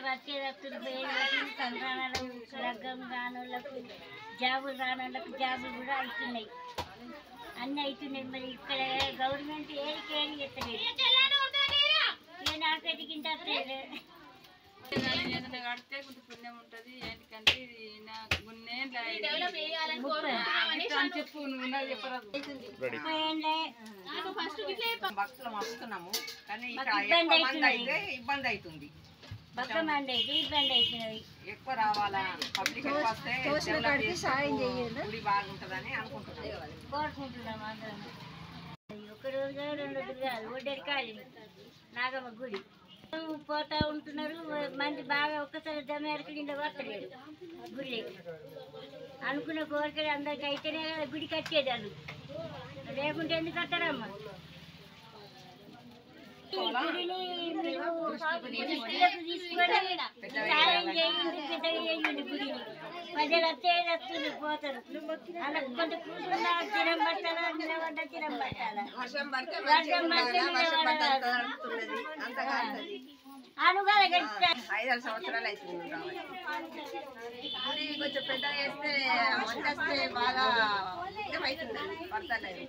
వచ్చేటప్పుడు సంతానాలు లగ్గం రానోళ్ళకు జాబులు రానోళ్ళకు జాబులు కూడా అవుతున్నాయి, అన్నీ అవుతున్నాయి. మరి ఇక్కడ గవర్నమెంట్ ఏడికి ఎత్తలేదు, ఏ నాకైతే కింద ఏదైనా కడితే కొంచెం పుణ్యం ఉంటుంది. ఎందుకంటే చెప్పు నువ్వు చెప్పరాదు. భక్తులు వస్తున్నాము కానీ ఇబ్బంది అవుతుంది, ఎక్కువ రావాలా పబ్లిక్ ఎక్కువ వస్తే గుడి బాగుంటుందని కోరుకుంటున్నాం అందరం. ఒక రోజు 2 రోజులు కాదు, ఒడ్డెడి కాదు నాగమ్మ గుడి పోతా ఉంటున్నారు మంది బాగా. ఒక్కసారి దమ్మెరకు నిండా వస్తలేదు గుడి. అనుకున్న కోరికలు అందరికి అయితేనే కదా గుడి కట్టేది, వాళ్ళు లేకుంటే ఎందుకు కట్టారమ్మా? గుడిని తీసుకొని సాయం చేయండి, పెద్దగా చేయండి గుడిని. ప్రజలు వస్తుంది పోతారు. అలా కొంత కూర్చున్నా చిరం పట్టాలా, నిలబడ్డ చిరం పట్టాలా, వర్షం పడితే అనుగానే 5 సంవత్సరాలు అవుతుంది. కొంచెం పెద్ద చేస్తే మంచి బాగా పడతలేదు.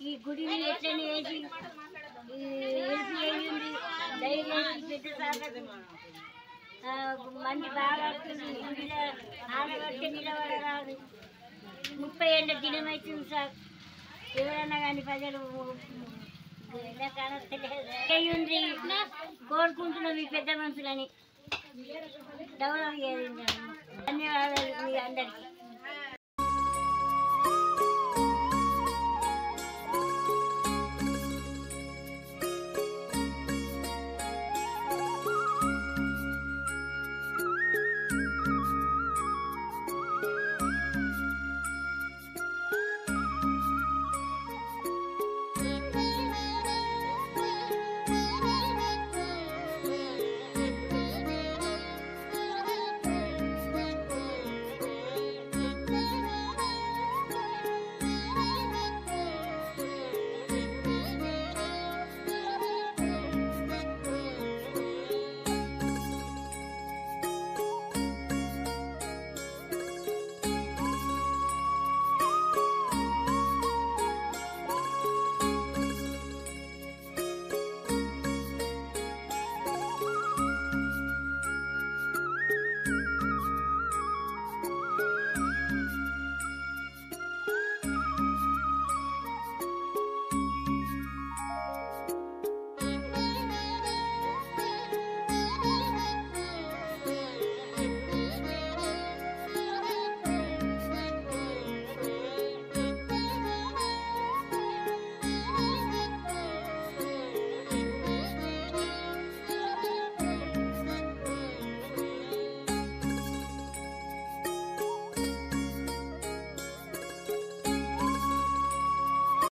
ఈ గుడిని ఎట్లనే వేసి వేయండి, దయచేసి పెద్ద మంది బాగా వస్తుంది. గుడిలో ఆడబడితే నిలబడరాదు. 30 ఏళ్ళ దినం అవుతుంది సార్. ఎవరైనా కానీ ప్రజలు కోరుకుంటున్నాం ఈ పెద్ద మనుషులని. డెవలప్ చేయండి. ధన్యవాదాలు మీ అందరికీ.